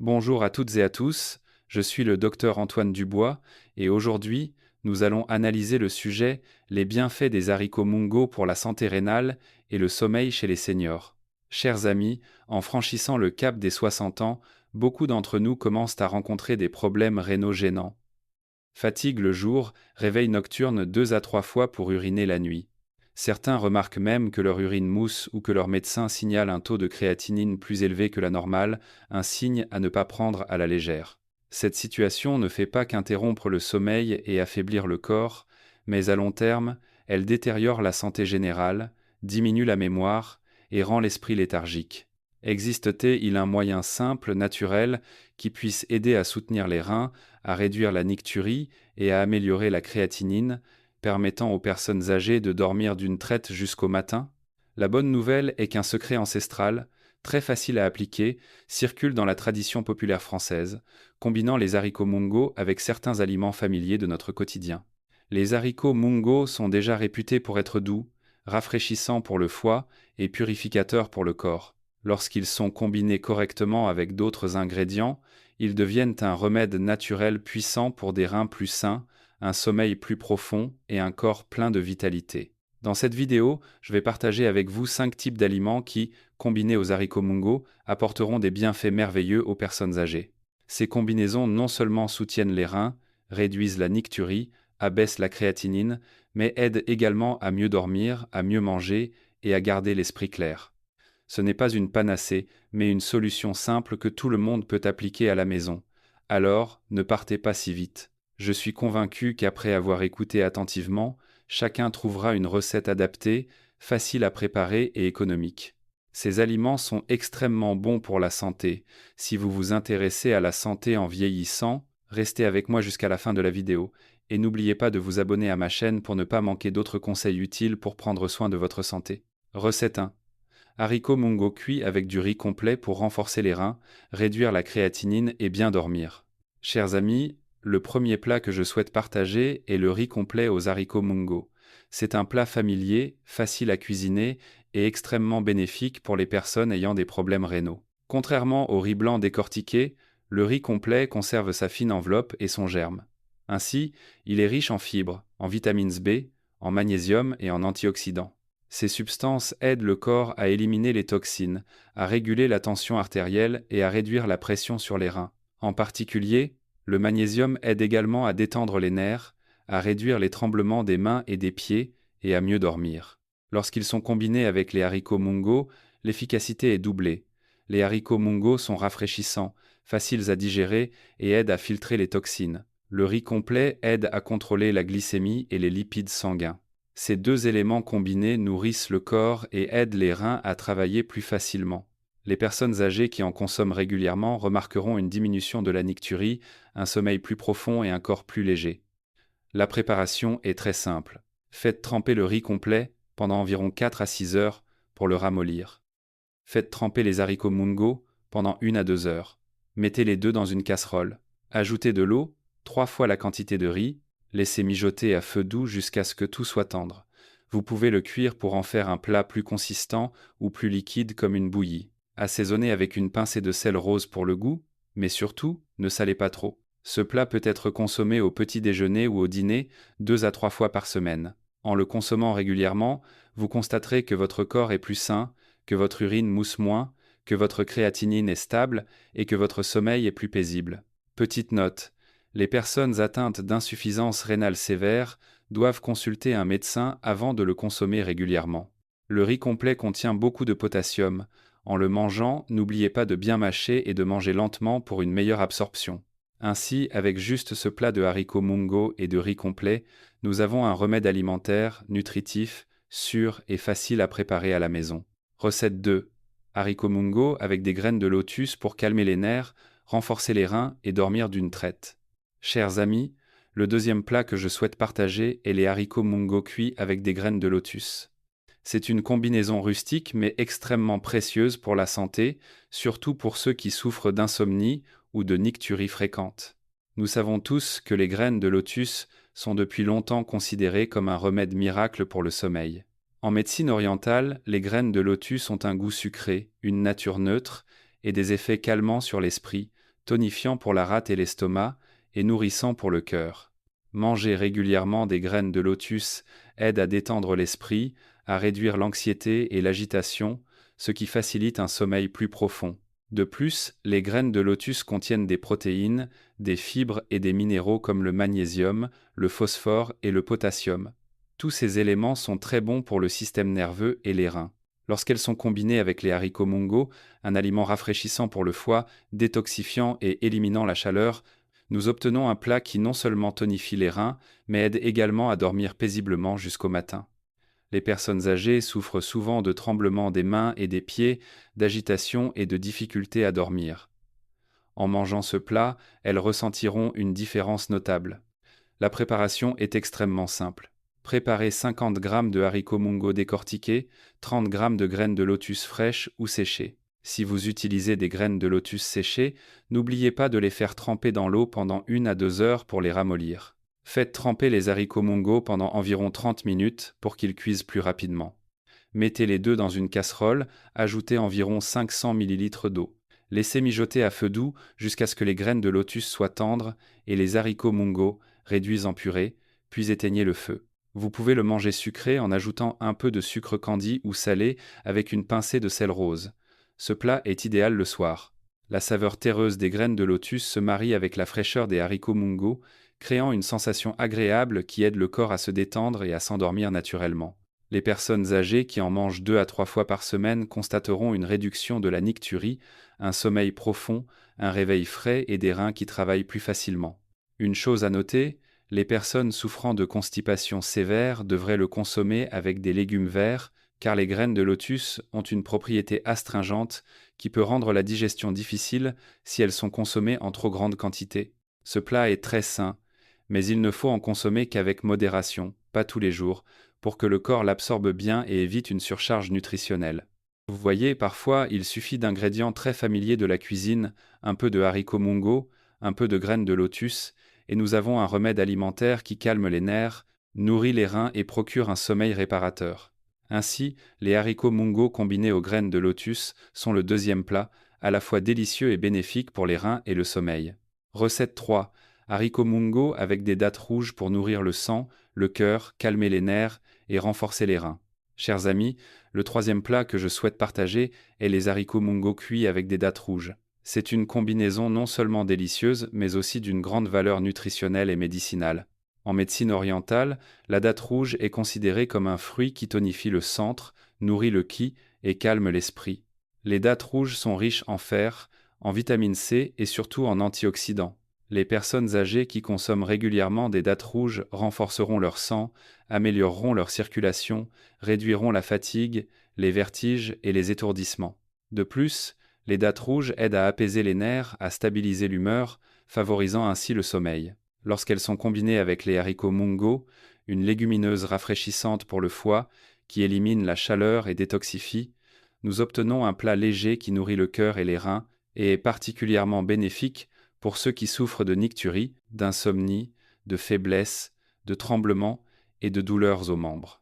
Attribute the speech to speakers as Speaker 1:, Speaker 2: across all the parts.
Speaker 1: Bonjour à toutes et à tous, je suis le docteur Antoine Dubois et aujourd'hui, nous allons analyser le sujet les bienfaits des haricots mungo pour la santé rénale et le sommeil chez les seniors. Chers amis, en franchissant le cap des 60 ans, beaucoup d'entre nous commencent à rencontrer des problèmes rénaux gênants. Fatigue le jour, réveil nocturne 2 à 3 fois pour uriner la nuit. Certains remarquent même que leur urine mousse ou que leur médecin signale un taux de créatinine plus élevé que la normale, un signe à ne pas prendre à la légère. Cette situation ne fait pas qu'interrompre le sommeil et affaiblir le corps, mais à long terme, elle détériore la santé générale, diminue la mémoire et rend l'esprit léthargique. Existe-t-il un moyen simple, naturel, qui puisse aider à soutenir les reins, à réduire la nicturie et à améliorer la créatinine, permettant aux personnes âgées de dormir d'une traite jusqu'au matin? La bonne nouvelle est qu'un secret ancestral, très facile à appliquer, circule dans la tradition populaire française, combinant les haricots mungo avec certains aliments familiers de notre quotidien. Les haricots mungo sont déjà réputés pour être doux, rafraîchissants pour le foie et purificateurs pour le corps. Lorsqu'ils sont combinés correctement avec d'autres ingrédients, ils deviennent un remède naturel puissant pour des reins plus sains, un sommeil plus profond et un corps plein de vitalité. Dans cette vidéo, je vais partager avec vous 5 types d'aliments qui, combinés aux haricots mungo, apporteront des bienfaits merveilleux aux personnes âgées. Ces combinaisons non seulement soutiennent les reins, réduisent la nicturie, abaissent la créatinine, mais aident également à mieux dormir, à mieux manger et à garder l'esprit clair. Ce n'est pas une panacée, mais une solution simple que tout le monde peut appliquer à la maison. Alors, ne partez pas si vite. Je suis convaincu qu'après avoir écouté attentivement, chacun trouvera une recette adaptée, facile à préparer et économique. Ces aliments sont extrêmement bons pour la santé. Si vous vous intéressez à la santé en vieillissant, restez avec moi jusqu'à la fin de la vidéo. Et n'oubliez pas de vous abonner à ma chaîne pour ne pas manquer d'autres conseils utiles pour prendre soin de votre santé. Recette 1. Haricots mungo cuits avec du riz complet pour renforcer les reins, réduire la créatinine et bien dormir. Chers amis, le premier plat que je souhaite partager est le riz complet aux haricots mungo. C'est un plat familier, facile à cuisiner et extrêmement bénéfique pour les personnes ayant des problèmes rénaux. Contrairement au riz blanc décortiqué, le riz complet conserve sa fine enveloppe et son germe. Ainsi, il est riche en fibres, en vitamines B, en magnésium et en antioxydants. Ces substances aident le corps à éliminer les toxines, à réguler la tension artérielle et à réduire la pression sur les reins. En particulier, le magnésium aide également à détendre les nerfs, à réduire les tremblements des mains et des pieds et à mieux dormir. Lorsqu'ils sont combinés avec les haricots mungo, l'efficacité est doublée. Les haricots mungo sont rafraîchissants, faciles à digérer et aident à filtrer les toxines. Le riz complet aide à contrôler la glycémie et les lipides sanguins. Ces deux éléments combinés nourrissent le corps et aident les reins à travailler plus facilement. Les personnes âgées qui en consomment régulièrement remarqueront une diminution de la nicturie, un sommeil plus profond et un corps plus léger. La préparation est très simple. Faites tremper le riz complet pendant environ 4 à 6 heures pour le ramollir. Faites tremper les haricots mungo pendant 1 à 2 heures. Mettez les deux dans une casserole. Ajoutez de l'eau, 3 fois la quantité de riz. Laissez mijoter à feu doux jusqu'à ce que tout soit tendre. Vous pouvez le cuire pour en faire un plat plus consistant ou plus liquide comme une bouillie. Assaisonnez avec une pincée de sel rose pour le goût, mais surtout, ne salez pas trop. Ce plat peut être consommé au petit déjeuner ou au dîner 2 à 3 fois par semaine. En le consommant régulièrement, vous constaterez que votre corps est plus sain, que votre urine mousse moins, que votre créatinine est stable et que votre sommeil est plus paisible. Petite note. Les personnes atteintes d'insuffisance rénale sévère doivent consulter un médecin avant de le consommer régulièrement. Le riz complet contient beaucoup de potassium. En le mangeant, n'oubliez pas de bien mâcher et de manger lentement pour une meilleure absorption. Ainsi, avec juste ce plat de haricots mungo et de riz complet, nous avons un remède alimentaire, nutritif, sûr et facile à préparer à la maison. Recette 2. Haricots mungo avec des graines de lotus pour calmer les nerfs, renforcer les reins et dormir d'une traite. Chers amis, le deuxième plat que je souhaite partager est les haricots mungo cuits avec des graines de lotus. C'est une combinaison rustique mais extrêmement précieuse pour la santé, surtout pour ceux qui souffrent d'insomnie ou de nicturie fréquente. Nous savons tous que les graines de lotus sont depuis longtemps considérées comme un remède miracle pour le sommeil. En médecine orientale, les graines de lotus ont un goût sucré, une nature neutre et des effets calmants sur l'esprit, tonifiant pour la rate et l'estomac, et nourrissant pour le cœur. Manger régulièrement des graines de lotus aide à détendre l'esprit, à réduire l'anxiété et l'agitation, ce qui facilite un sommeil plus profond. De plus, les graines de lotus contiennent des protéines, des fibres et des minéraux comme le magnésium, le phosphore et le potassium. Tous ces éléments sont très bons pour le système nerveux et les reins. Lorsqu'elles sont combinées avec les haricots mungo, un aliment rafraîchissant pour le foie, détoxifiant et éliminant la chaleur, nous obtenons un plat qui non seulement tonifie les reins, mais aide également à dormir paisiblement jusqu'au matin. Les personnes âgées souffrent souvent de tremblements des mains et des pieds, d'agitation et de difficultés à dormir. En mangeant ce plat, elles ressentiront une différence notable. La préparation est extrêmement simple. Préparez 50 g de haricots mungo décortiqués, 30 g de graines de lotus fraîches ou séchées. Si vous utilisez des graines de lotus séchées, n'oubliez pas de les faire tremper dans l'eau pendant 1 à 2 heures pour les ramollir. Faites tremper les haricots mungo pendant environ 30 minutes pour qu'ils cuisent plus rapidement. Mettez les deux dans une casserole, ajoutez environ 500 ml d'eau. Laissez mijoter à feu doux jusqu'à ce que les graines de lotus soient tendres et les haricots mungo réduits en purée, puis éteignez le feu. Vous pouvez le manger sucré en ajoutant un peu de sucre candi ou salé avec une pincée de sel rose. Ce plat est idéal le soir. La saveur terreuse des graines de lotus se marie avec la fraîcheur des haricots mungo, créant une sensation agréable qui aide le corps à se détendre et à s'endormir naturellement. Les personnes âgées qui en mangent 2 à 3 fois par semaine constateront une réduction de la nicturie, un sommeil profond, un réveil frais et des reins qui travaillent plus facilement. Une chose à noter, les personnes souffrant de constipation sévère devraient le consommer avec des légumes verts, car les graines de lotus ont une propriété astringente qui peut rendre la digestion difficile si elles sont consommées en trop grande quantité. Ce plat est très sain, mais il ne faut en consommer qu'avec modération, pas tous les jours, pour que le corps l'absorbe bien et évite une surcharge nutritionnelle. Vous voyez, parfois, il suffit d'ingrédients très familiers de la cuisine, un peu de haricots mungo, un peu de graines de lotus, et nous avons un remède alimentaire qui calme les nerfs, nourrit les reins et procure un sommeil réparateur. Ainsi, les haricots mungo combinés aux graines de lotus sont le deuxième plat, à la fois délicieux et bénéfique pour les reins et le sommeil. Recette 3. Haricots mungo avec des dattes rouges pour nourrir le sang, le cœur, calmer les nerfs et renforcer les reins. Chers amis, le troisième plat que je souhaite partager est les haricots mungo cuits avec des dattes rouges. C'est une combinaison non seulement délicieuse, mais aussi d'une grande valeur nutritionnelle et médicinale. En médecine orientale, la date rouge est considérée comme un fruit qui tonifie le centre, nourrit le ki et calme l'esprit. Les dattes rouges sont riches en fer, en vitamine C et surtout en antioxydants. Les personnes âgées qui consomment régulièrement des dattes rouges renforceront leur sang, amélioreront leur circulation, réduiront la fatigue, les vertiges et les étourdissements. De plus, les dattes rouges aident à apaiser les nerfs, à stabiliser l'humeur, favorisant ainsi le sommeil. Lorsqu'elles sont combinées avec les haricots mungo, une légumineuse rafraîchissante pour le foie, qui élimine la chaleur et détoxifie, nous obtenons un plat léger qui nourrit le cœur et les reins et est particulièrement bénéfique pour ceux qui souffrent de nicturie, d'insomnie, de faiblesse, de tremblements et de douleurs aux membres.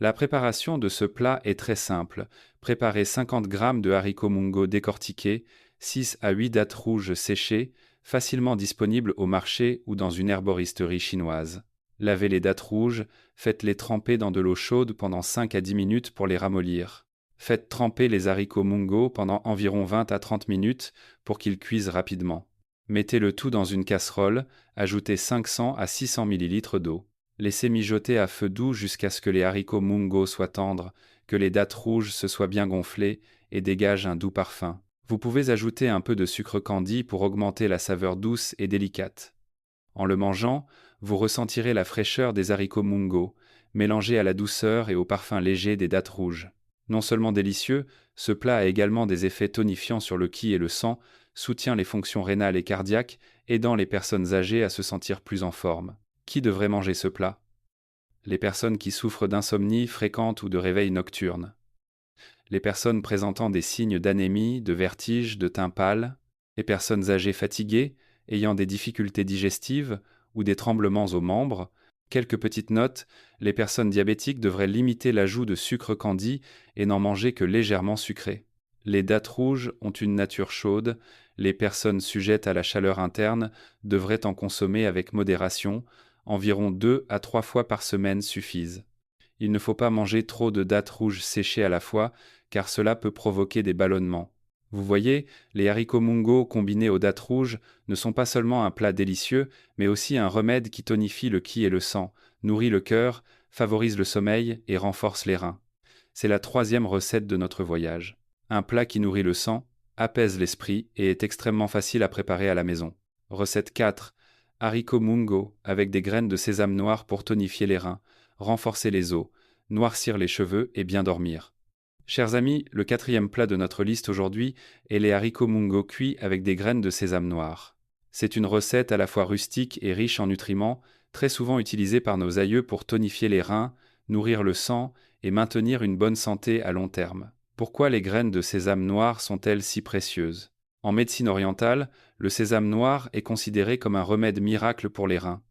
Speaker 1: La préparation de ce plat est très simple. Préparez 50 g de haricots mungo décortiqués, 6 à 8 dattes rouges séchées, facilement disponibles au marché ou dans une herboristerie chinoise. Lavez les dattes rouges, faites-les tremper dans de l'eau chaude pendant 5 à 10 minutes pour les ramollir. Faites tremper les haricots mungo pendant environ 20 à 30 minutes pour qu'ils cuisent rapidement. Mettez le tout dans une casserole, ajoutez 500 à 600 ml d'eau. Laissez mijoter à feu doux jusqu'à ce que les haricots mungo soient tendres, que les dattes rouges se soient bien gonflées et dégagent un doux parfum. Vous pouvez ajouter un peu de sucre candi pour augmenter la saveur douce et délicate. En le mangeant, vous ressentirez la fraîcheur des haricots mungo, mélangée à la douceur et au parfum léger des dattes rouges. Non seulement délicieux, ce plat a également des effets tonifiants sur le ki et le sang, soutient les fonctions rénales et cardiaques, aidant les personnes âgées à se sentir plus en forme. Qui devrait manger ce plat? Les personnes qui souffrent d'insomnie fréquente ou de réveil nocturne. Les personnes présentant des signes d'anémie, de vertige, de teint pâle. Les personnes âgées fatiguées, ayant des difficultés digestives ou des tremblements aux membres. Quelques petites notes, les personnes diabétiques devraient limiter l'ajout de sucre candi et n'en manger que légèrement sucré. Les dattes rouges ont une nature chaude, Les personnes sujettes à la chaleur interne devraient en consommer avec modération, environ 2 à 3 fois par semaine suffisent. Il ne faut pas manger trop de dattes rouges séchées à la fois, car cela peut provoquer des ballonnements. Vous voyez, les haricots mungo combinés aux dattes rouges ne sont pas seulement un plat délicieux, mais aussi un remède qui tonifie le qi et le sang, nourrit le cœur, favorise le sommeil et renforce les reins. C'est la troisième recette de notre voyage. Un plat qui nourrit le sang, apaise l'esprit et est extrêmement facile à préparer à la maison. Recette 4. Haricots mungo avec des graines de sésame noir pour tonifier les reins, renforcer les os, noircir les cheveux et bien dormir. Chers amis, le quatrième plat de notre liste aujourd'hui est les haricots mungo cuits avec des graines de sésame noir. C'est une recette à la fois rustique et riche en nutriments, très souvent utilisée par nos aïeux pour tonifier les reins, nourrir le sang et maintenir une bonne santé à long terme. Pourquoi les graines de sésame noir sont-elles si précieuses? En médecine orientale, le sésame noir est considéré comme un remède miracle pour les reins.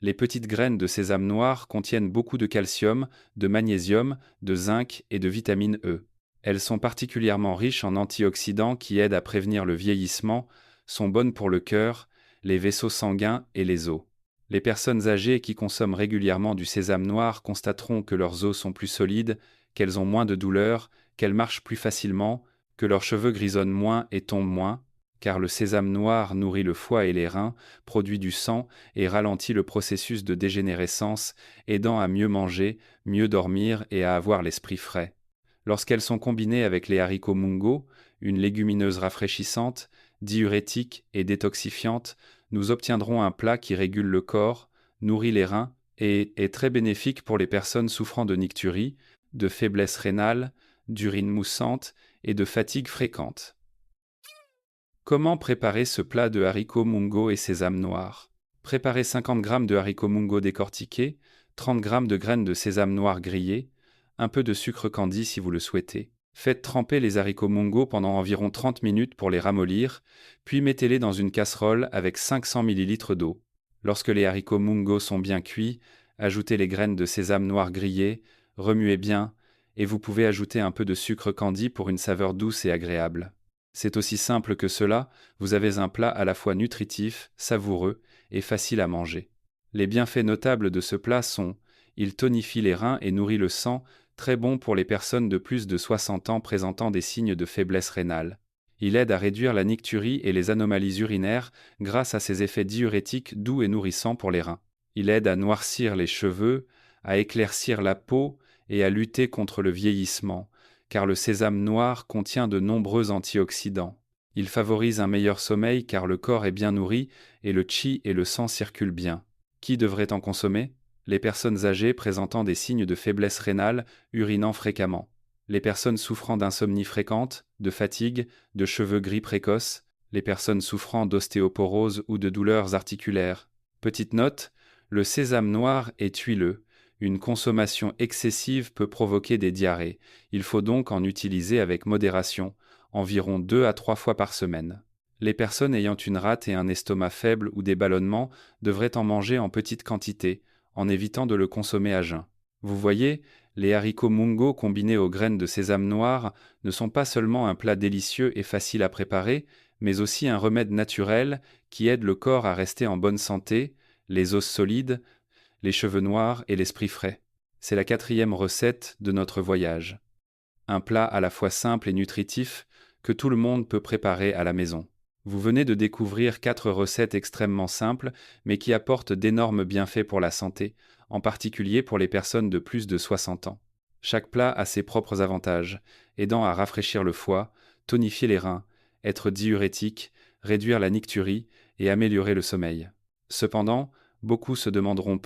Speaker 1: Les petites graines de sésame noir contiennent beaucoup de calcium, de magnésium, de zinc et de vitamine E. Elles sont particulièrement riches en antioxydants qui aident à prévenir le vieillissement, sont bonnes pour le cœur, les vaisseaux sanguins et les os. Les personnes âgées qui consomment régulièrement du sésame noir constateront que leurs os sont plus solides, qu'elles ont moins de douleurs, qu'elles marchent plus facilement, que leurs cheveux grisonnent moins et tombent moins, car le sésame noir nourrit le foie et les reins, produit du sang et ralentit le processus de dégénérescence, aidant à mieux manger, mieux dormir et à avoir l'esprit frais. Lorsqu'elles sont combinées avec les haricots mungo, une légumineuse rafraîchissante, diurétique et détoxifiante, nous obtiendrons un plat qui régule le corps, nourrit les reins et est très bénéfique pour les personnes souffrant de nicturie, de faiblesse rénale, d'urine moussante et de fatigue fréquente. Comment préparer ce plat de haricots mungo et sésame noir? Préparez 50 g de haricots mungo décortiqués, 30 g de graines de sésame noir grillées, un peu de sucre candi si vous le souhaitez. Faites tremper les haricots mungo pendant environ 30 minutes pour les ramollir, puis mettez-les dans une casserole avec 500 ml d'eau. Lorsque les haricots mungo sont bien cuits, ajoutez les graines de sésame noir grillées, remuez bien, et vous pouvez ajouter un peu de sucre candi pour une saveur douce et agréable. C'est aussi simple que cela, vous avez un plat à la fois nutritif, savoureux et facile à manger. Les bienfaits notables de ce plat sont: il tonifie les reins et nourrit le sang, très bon pour les personnes de plus de 60 ans présentant des signes de faiblesse rénale. Il aide à réduire la nicturie et les anomalies urinaires grâce à ses effets diurétiques doux et nourrissants pour les reins. Il aide à noircir les cheveux, à éclaircir la peau et à lutter contre le vieillissement, car le sésame noir contient de nombreux antioxydants. Il favorise un meilleur sommeil car le corps est bien nourri et le qi et le sang circulent bien. Qui devrait en consommer? Les personnes âgées présentant des signes de faiblesse rénale, urinant fréquemment. Les personnes souffrant d'insomnie fréquente, de fatigue, de cheveux gris précoces. Les personnes souffrant d'ostéoporose ou de douleurs articulaires. Petite note, le sésame noir est huileux. Une consommation excessive peut provoquer des diarrhées. Il faut donc en utiliser avec modération, environ 2 à 3 fois par semaine. Les personnes ayant une rate et un estomac faible ou des ballonnements devraient en manger en petite quantité, en évitant de le consommer à jeun. Vous voyez, les haricots mungo combinés aux graines de sésame noir ne sont pas seulement un plat délicieux et facile à préparer, mais aussi un remède naturel qui aide le corps à rester en bonne santé, les os solides, les cheveux noirs et l'esprit frais. C'est la quatrième recette de notre voyage. Un plat à la fois simple et nutritif que tout le monde peut préparer à la maison. Vous venez de découvrir 4 recettes extrêmement simples, mais qui apportent d'énormes bienfaits pour la santé, en particulier pour les personnes de plus de 60 ans. Chaque plat a ses propres avantages, aidant à rafraîchir le foie, tonifier les reins, être diurétique, réduire la nicturie et améliorer le sommeil. Cependant, beaucoup se demanderont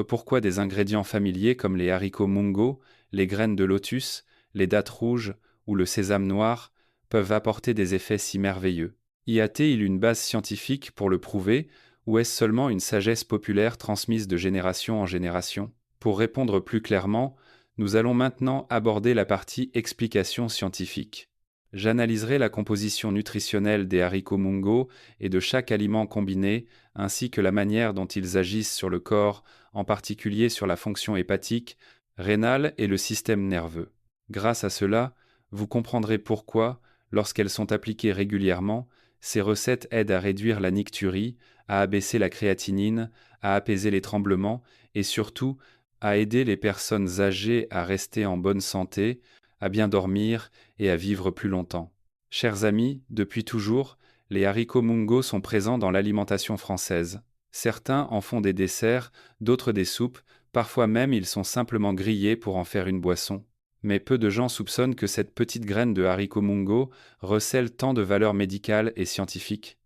Speaker 1: pourquoi des ingrédients familiers comme les haricots mungo, les graines de lotus, les dattes rouges ou le sésame noir peuvent apporter des effets si merveilleux. Y a-t-il une base scientifique pour le prouver, ou est-ce seulement une sagesse populaire transmise de génération en génération? Pour répondre plus clairement, nous allons maintenant aborder la partie explication scientifique. J'analyserai la composition nutritionnelle des haricots mungo et de chaque aliment combiné, ainsi que la manière dont ils agissent sur le corps, en particulier sur la fonction hépatique, rénale et le système nerveux. Grâce à cela, vous comprendrez pourquoi, lorsqu'elles sont appliquées régulièrement, Ces recettes aident à réduire la nicturie, à abaisser la créatinine, à apaiser les tremblements et surtout à aider les personnes âgées à rester en bonne santé, à bien dormir et à vivre plus longtemps. Chers amis, depuis toujours, les haricots mungo sont présents dans l'alimentation française. Certains en font des desserts, d'autres des soupes, parfois même ils sont simplement grillés pour en faire une boisson. Mais peu de gens soupçonnent que cette petite graine de haricot mungo recèle tant de valeurs médicales et scientifiques.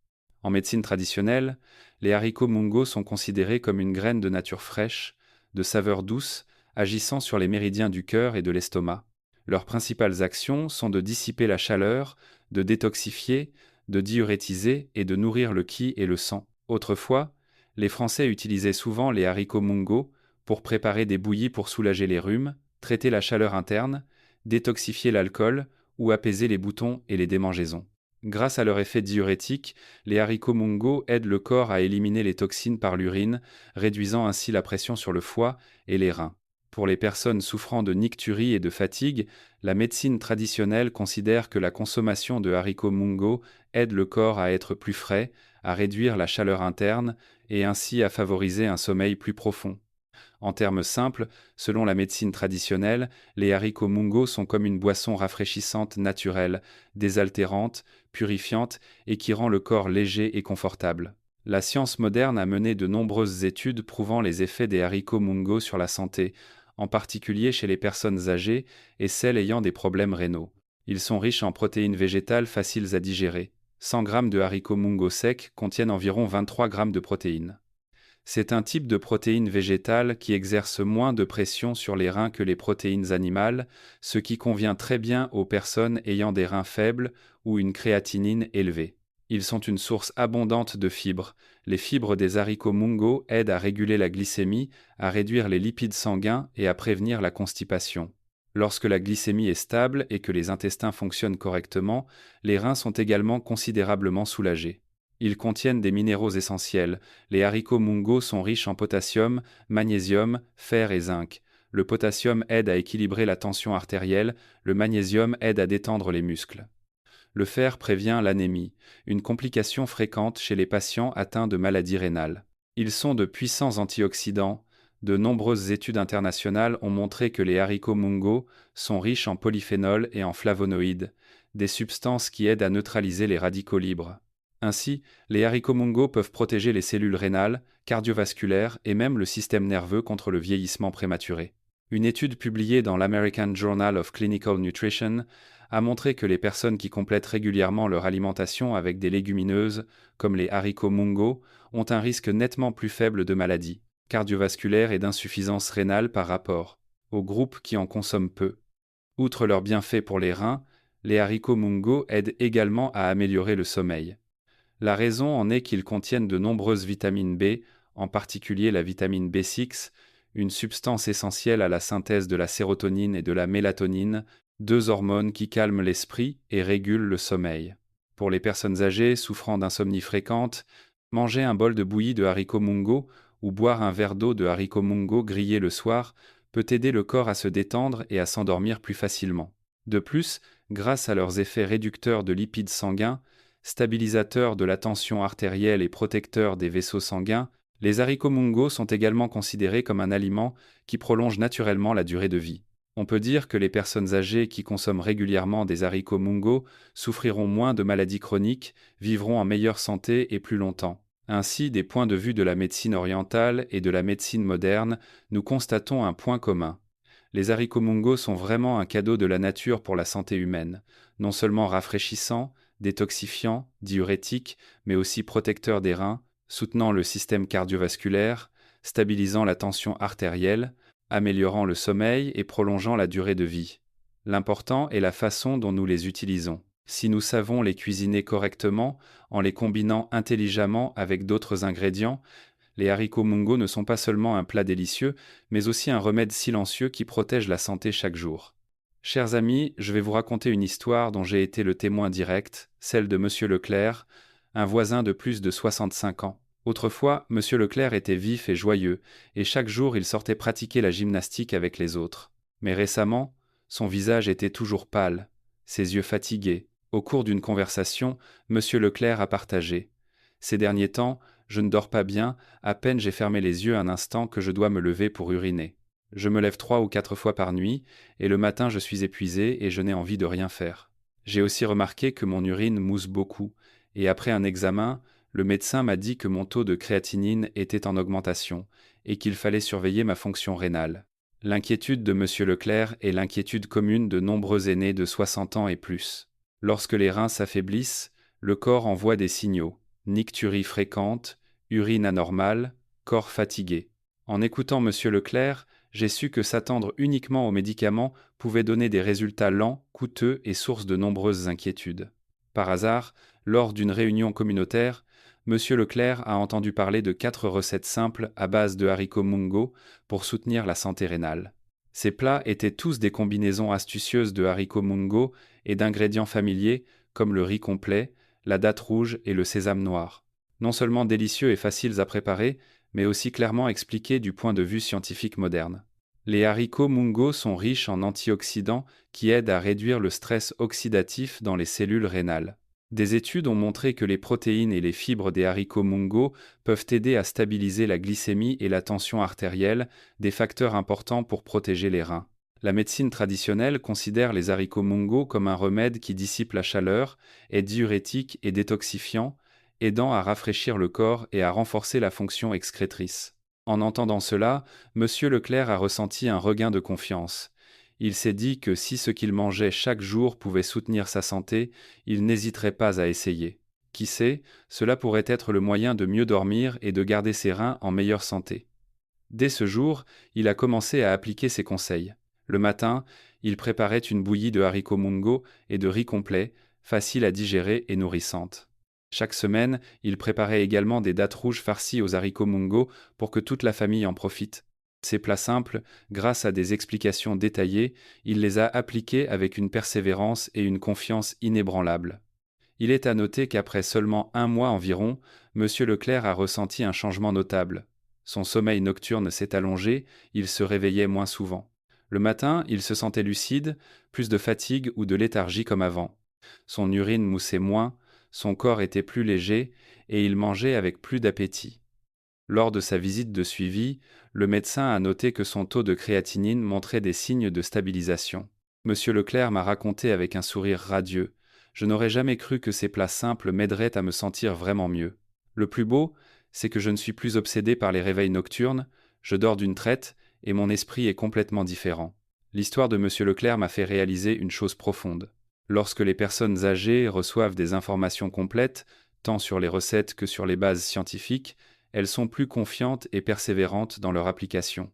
Speaker 1: En médecine traditionnelle, les haricots mungo sont considérés comme une graine de nature fraîche, de saveur douce, agissant sur les méridiens du cœur et de l'estomac. Leurs principales actions sont de dissiper la chaleur, de détoxifier, de diurétiser et de nourrir le qi et le sang. Autrefois, les Français utilisaient souvent les haricots mungo pour préparer des bouillies pour soulager les rhumes, traiter la chaleur interne, détoxifier l'alcool ou apaiser les boutons et les démangeaisons. Grâce à leur effet diurétique, les haricots mungo aident le corps à éliminer les toxines par l'urine, réduisant ainsi la pression sur le foie et les reins. Pour les personnes souffrant de nicturie et de fatigue, la médecine traditionnelle considère que la consommation de haricots mungo aide le corps à être plus frais, à réduire la chaleur interne et ainsi à favoriser un sommeil plus profond. En termes simples, selon la médecine traditionnelle, les haricots mungo sont comme une boisson rafraîchissante naturelle, désaltérante, purifiante et qui rend le corps léger et confortable. La science moderne a mené de nombreuses études prouvant les effets des haricots mungo sur la santé, en particulier chez les personnes âgées et celles ayant des problèmes rénaux. Ils sont riches en protéines végétales faciles à digérer. 100 g de haricots mungo secs contiennent environ 23 g de protéines. C'est un type de protéine végétale qui exerce moins de pression sur les reins que les protéines animales, ce qui convient très bien aux personnes ayant des reins faibles ou une créatinine élevée. Ils sont une source abondante de fibres. Les fibres des haricots mungo aident à réguler la glycémie, à réduire les lipides sanguins et à prévenir la constipation. Lorsque la glycémie est stable et que les intestins fonctionnent correctement, les reins sont également considérablement soulagés. Ils contiennent des minéraux essentiels. Les haricots mungo sont riches en potassium, magnésium, fer et zinc. Le potassium aide à équilibrer la tension artérielle, le magnésium aide à détendre les muscles. Le fer prévient l'anémie, une complication fréquente chez les patients atteints de maladies rénales. Ils sont de puissants antioxydants. De nombreuses études internationales ont montré que les haricots mungo sont riches en polyphénols et en flavonoïdes, des substances qui aident à neutraliser les radicaux libres. Ainsi, les haricots mungo peuvent protéger les cellules rénales, cardiovasculaires et même le système nerveux contre le vieillissement prématuré. Une étude publiée dans l'American Journal of Clinical Nutrition a montré que les personnes qui complètent régulièrement leur alimentation avec des légumineuses, comme les haricots mungo, ont un risque nettement plus faible de maladies cardiovasculaires et d'insuffisance rénale par rapport aux groupes qui en consomment peu. Outre leurs bienfaits pour les reins, les haricots mungo aident également à améliorer le sommeil. La raison en est qu'ils contiennent de nombreuses vitamines B, en particulier la vitamine B6, une substance essentielle à la synthèse de la sérotonine et de la mélatonine, deux hormones qui calment l'esprit et régulent le sommeil. Pour les personnes âgées souffrant d'insomnie fréquente, manger un bol de bouillie de haricots mungo ou boire un verre d'eau de haricots mungo grillés le soir peut aider le corps à se détendre et à s'endormir plus facilement. De plus, grâce à leurs effets réducteurs de lipides sanguins, stabilisateurs de la tension artérielle et protecteurs des vaisseaux sanguins, les haricots mungo sont également considérés comme un aliment qui prolonge naturellement la durée de vie. On peut dire que les personnes âgées qui consomment régulièrement des haricots mungo souffriront moins de maladies chroniques, vivront en meilleure santé et plus longtemps. Ainsi, des points de vue de la médecine orientale et de la médecine moderne, nous constatons un point commun. Les haricots mungo sont vraiment un cadeau de la nature pour la santé humaine, non seulement rafraîchissant, détoxifiant, diurétique, mais aussi protecteur des reins, soutenant le système cardiovasculaire, stabilisant la tension artérielle, améliorant le sommeil et prolongeant la durée de vie. L'important est la façon dont nous les utilisons. Si nous savons les cuisiner correctement, en les combinant intelligemment avec d'autres ingrédients, les haricots mungo ne sont pas seulement un plat délicieux, mais aussi un remède silencieux qui protège la santé chaque jour. Chers amis, je vais vous raconter une histoire dont j'ai été le témoin direct, celle de Monsieur Leclerc, un voisin de plus de 65 ans. Autrefois, Monsieur Leclerc était vif et joyeux, et chaque jour il sortait pratiquer la gymnastique avec les autres. Mais récemment, son visage était toujours pâle, ses yeux fatigués, Au cours d'une conversation, M. Leclerc a partagé: ces derniers temps, je ne dors pas bien, à peine j'ai fermé les yeux un instant que je dois me lever pour uriner. Je me lève 3 ou 4 fois par nuit, et le matin je suis épuisé et je n'ai envie de rien faire. J'ai aussi remarqué que mon urine mousse beaucoup, et après un examen, le médecin m'a dit que mon taux de créatinine était en augmentation, et qu'il fallait surveiller ma fonction rénale. L'inquiétude de M. Leclerc est l'inquiétude commune de nombreux aînés de 60 ans et plus. Lorsque les reins s'affaiblissent, le corps envoie des signaux: nicturie fréquente, urine anormale, corps fatigué. En écoutant M. Leclerc, j'ai su que s'attendre uniquement aux médicaments pouvait donner des résultats lents, coûteux et source de nombreuses inquiétudes. Par hasard, lors d'une réunion communautaire, M. Leclerc a entendu parler de 4 recettes simples à base de haricots mungo pour soutenir la santé rénale. Ces plats étaient tous des combinaisons astucieuses de haricots mungo et d'ingrédients familiers comme le riz complet, la date rouge et le sésame noir. Non seulement délicieux et faciles à préparer, mais aussi clairement expliqués du point de vue scientifique moderne. Les haricots mungo sont riches en antioxydants qui aident à réduire le stress oxydatif dans les cellules rénales. Des études ont montré que les protéines et les fibres des haricots mungo peuvent aider à stabiliser la glycémie et la tension artérielle, des facteurs importants pour protéger les reins. La médecine traditionnelle considère les haricots mungo comme un remède qui dissipe la chaleur, est diurétique et détoxifiant, aidant à rafraîchir le corps et à renforcer la fonction excrétrice. En entendant cela, M. Leclerc a ressenti un regain de confiance. Il s'est dit que si ce qu'il mangeait chaque jour pouvait soutenir sa santé, il n'hésiterait pas à essayer. Qui sait, cela pourrait être le moyen de mieux dormir et de garder ses reins en meilleure santé. Dès ce jour, il a commencé à appliquer ses conseils. Le matin, il préparait une bouillie de haricots mungo et de riz complet, facile à digérer et nourrissante. Chaque semaine, il préparait également des dattes rouges farcies aux haricots mungo pour que toute la famille en profite. Ces plats simples, grâce à des explications détaillées, il les a appliqués avec une persévérance et une confiance inébranlables. Il est à noter qu'après seulement 1 mois environ, M. Leclerc a ressenti un changement notable. Son sommeil nocturne s'est allongé, il se réveillait moins souvent. Le matin, il se sentait lucide, plus de fatigue ou de léthargie comme avant. Son urine moussait moins, son corps était plus léger et il mangeait avec plus d'appétit. Lors de sa visite de suivi, le médecin a noté que son taux de créatinine montrait des signes de stabilisation. M. Leclerc m'a raconté avec un sourire radieux: je n'aurais jamais cru que ces plats simples m'aideraient à me sentir vraiment mieux. Le plus beau, c'est que je ne suis plus obsédé par les réveils nocturnes, je dors d'une traite et mon esprit est complètement différent. L'histoire de M. Leclerc m'a fait réaliser une chose profonde. Lorsque les personnes âgées reçoivent des informations complètes, tant sur les recettes que sur les bases scientifiques, elles sont plus confiantes et persévérantes dans leur application.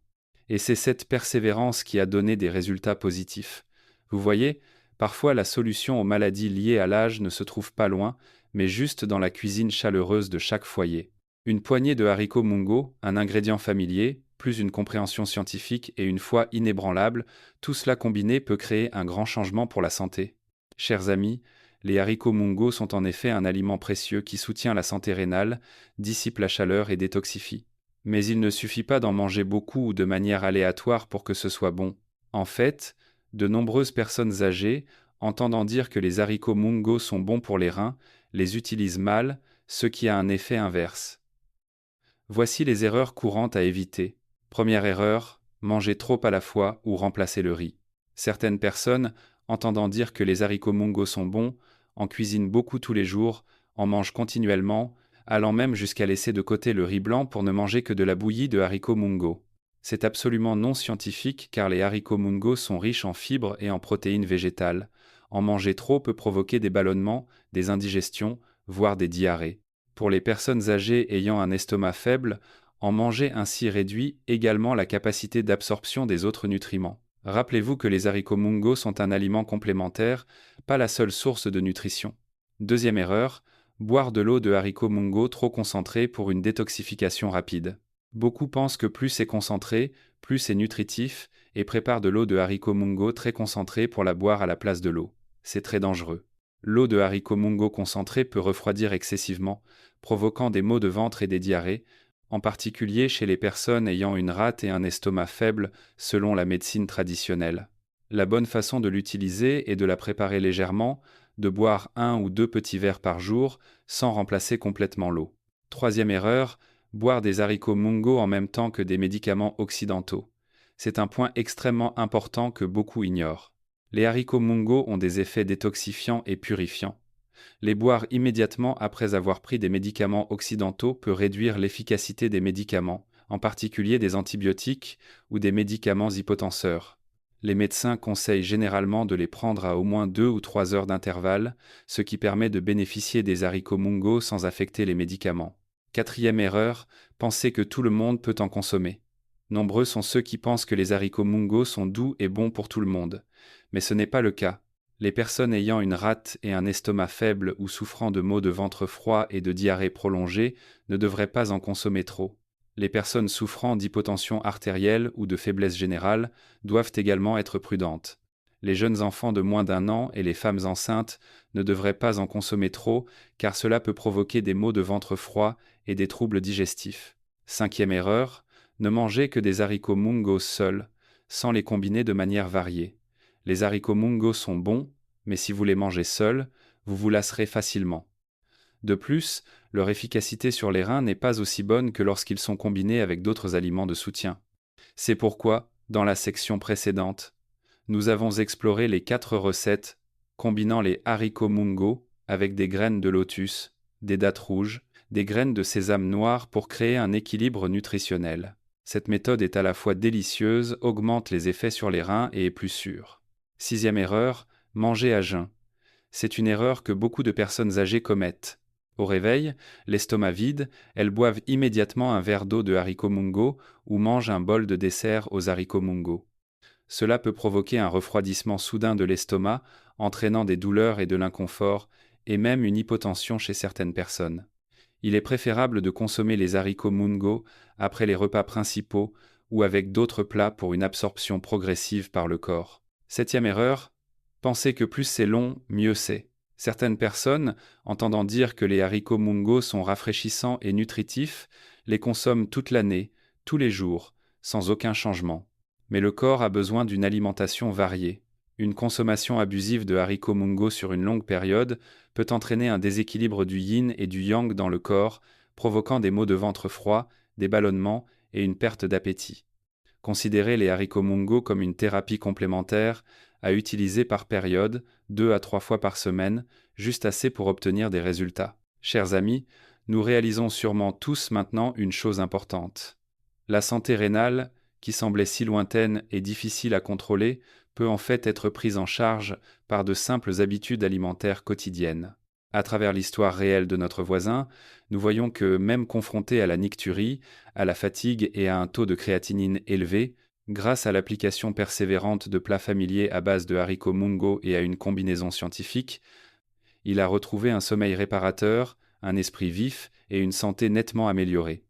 Speaker 1: Et c'est cette persévérance qui a donné des résultats positifs. Vous voyez, parfois la solution aux maladies liées à l'âge ne se trouve pas loin, mais juste dans la cuisine chaleureuse de chaque foyer. Une poignée de haricots mungo, un ingrédient familier, plus une compréhension scientifique et une foi inébranlable, tout cela combiné peut créer un grand changement pour la santé. Chers amis, les haricots mungo sont en effet un aliment précieux qui soutient la santé rénale, dissipe la chaleur et détoxifie. Mais il ne suffit pas d'en manger beaucoup ou de manière aléatoire pour que ce soit bon. En fait, de nombreuses personnes âgées, entendant dire que les haricots mungo sont bons pour les reins, les utilisent mal, ce qui a un effet inverse. Voici les erreurs courantes à éviter. Première erreur, manger trop à la fois ou remplacer le riz. Certaines personnes, entendant dire que les haricots mungo sont bons, en cuisinent beaucoup tous les jours, en mangent continuellement, allant même jusqu'à laisser de côté le riz blanc pour ne manger que de la bouillie de haricots mungo. C'est absolument non scientifique car les haricots mungo sont riches en fibres et en protéines végétales. En manger trop peut provoquer des ballonnements, des indigestions, voire des diarrhées. Pour les personnes âgées ayant un estomac faible, en manger ainsi réduit également la capacité d'absorption des autres nutriments. Rappelez-vous que les haricots mungo sont un aliment complémentaire, pas la seule source de nutrition. Deuxième erreur, boire de l'eau de haricots mungo trop concentrée pour une détoxification rapide. Beaucoup pensent que plus c'est concentré, plus c'est nutritif, et préparent de l'eau de haricots mungo très concentrée pour la boire à la place de l'eau. C'est très dangereux. L'eau de haricots mungo concentrée peut refroidir excessivement, provoquant des maux de ventre et des diarrhées, en particulier chez les personnes ayant une rate et un estomac faible selon la médecine traditionnelle. La bonne façon de l'utiliser est de la préparer légèrement, de boire 1 ou 2 petits verres par jour sans remplacer complètement l'eau. Troisième erreur, boire des haricots mungo en même temps que des médicaments occidentaux. C'est un point extrêmement important que beaucoup ignorent. Les haricots mungo ont des effets détoxifiants et purifiants. Les boire immédiatement après avoir pris des médicaments occidentaux peut réduire l'efficacité des médicaments, en particulier des antibiotiques ou des médicaments hypotenseurs. Les médecins conseillent généralement de les prendre à au moins 2 ou 3 heures d'intervalle, ce qui permet de bénéficier des haricots mungo sans affecter les médicaments. Quatrième erreur, penser que tout le monde peut en consommer. Nombreux sont ceux qui pensent que les haricots mungo sont doux et bons pour tout le monde. Mais ce n'est pas le cas. Les personnes ayant une rate et un estomac faible ou souffrant de maux de ventre froid et de diarrhée prolongée ne devraient pas en consommer trop. Les personnes souffrant d'hypotension artérielle ou de faiblesse générale doivent également être prudentes. Les jeunes enfants de moins d'1 an et les femmes enceintes ne devraient pas en consommer trop car cela peut provoquer des maux de ventre froid et des troubles digestifs. Cinquième erreur, ne mangez que des haricots mungo seuls, sans les combiner de manière variée. Les haricots mungo sont bons, mais si vous les mangez seuls, vous vous lasserez facilement. De plus, leur efficacité sur les reins n'est pas aussi bonne que lorsqu'ils sont combinés avec d'autres aliments de soutien. C'est pourquoi, dans la section précédente, nous avons exploré les 4 recettes combinant les haricots mungo avec des graines de lotus, des dattes rouges, des graines de sésame noir pour créer un équilibre nutritionnel. Cette méthode est à la fois délicieuse, augmente les effets sur les reins et est plus sûre. Sixième erreur, manger à jeun. C'est une erreur que beaucoup de personnes âgées commettent. Au réveil, l'estomac vide, elles boivent immédiatement un verre d'eau de haricots mungo ou mangent un bol de dessert aux haricots mungo. Cela peut provoquer un refroidissement soudain de l'estomac, entraînant des douleurs et de l'inconfort, et même une hypotension chez certaines personnes. Il est préférable de consommer les haricots mungo après les repas principaux ou avec d'autres plats pour une absorption progressive par le corps. Septième erreur, penser que plus c'est long, mieux c'est. Certaines personnes, entendant dire que les haricots mungo sont rafraîchissants et nutritifs, les consomment toute l'année, tous les jours, sans aucun changement. Mais le corps a besoin d'une alimentation variée. Une consommation abusive de haricots mungo sur une longue période peut entraîner un déséquilibre du yin et du yang dans le corps, provoquant des maux de ventre froid, des ballonnements et une perte d'appétit. Considérez les haricots mungo comme une thérapie complémentaire à utiliser par période, 2 à 3 fois par semaine, juste assez pour obtenir des résultats. Chers amis, nous réalisons sûrement tous maintenant une chose importante. La santé rénale, qui semblait si lointaine et difficile à contrôler, peut en fait être prise en charge par de simples habitudes alimentaires quotidiennes. À travers l'histoire réelle de notre voisin, nous voyons que même confronté à la nicturie, à la fatigue et à un taux de créatinine élevé, grâce à l'application persévérante de plats familiers à base de haricots mungo et à une combinaison scientifique, il a retrouvé un sommeil réparateur, un esprit vif et une santé nettement améliorée.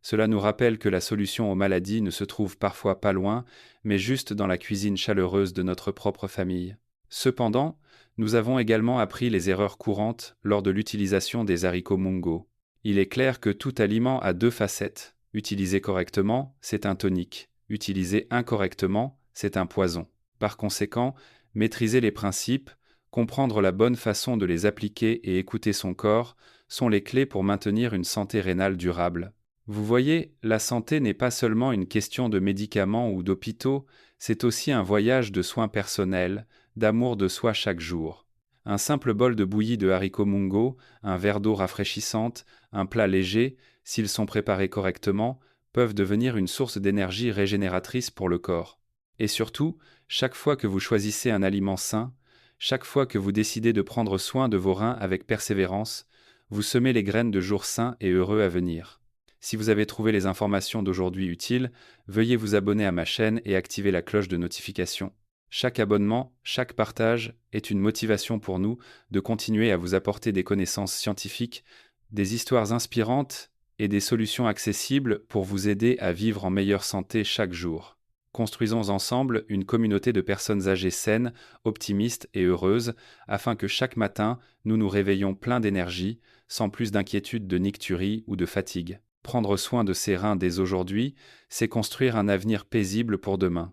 Speaker 1: Cela nous rappelle que la solution aux maladies ne se trouve parfois pas loin, mais juste dans la cuisine chaleureuse de notre propre famille. Cependant, nous avons également appris les erreurs courantes lors de l'utilisation des haricots mungo. Il est clair que tout aliment a 2 facettes. Utilisé correctement, c'est un tonique. Utilisé incorrectement, c'est un poison. Par conséquent, maîtriser les principes, comprendre la bonne façon de les appliquer et écouter son corps sont les clés pour maintenir une santé rénale durable. Vous voyez, la santé n'est pas seulement une question de médicaments ou d'hôpitaux, c'est aussi un voyage de soins personnels, d'amour de soi chaque jour. Un simple bol de bouillie de haricots mungo, un verre d'eau rafraîchissante, un plat léger, s'ils sont préparés correctement, peuvent devenir une source d'énergie régénératrice pour le corps. Et surtout, chaque fois que vous choisissez un aliment sain, chaque fois que vous décidez de prendre soin de vos reins avec persévérance, vous semez les graines de jours sains et heureux à venir. Si vous avez trouvé les informations d'aujourd'hui utiles, veuillez vous abonner à ma chaîne et activer la cloche de notification. Chaque abonnement, chaque partage est une motivation pour nous de continuer à vous apporter des connaissances scientifiques, des histoires inspirantes et des solutions accessibles pour vous aider à vivre en meilleure santé chaque jour. Construisons ensemble une communauté de personnes âgées saines, optimistes et heureuses, afin que chaque matin, nous nous réveillions pleins d'énergie, sans plus d'inquiétude de nicturie ou de fatigue. Prendre soin de ses reins dès aujourd'hui, c'est construire un avenir paisible pour demain.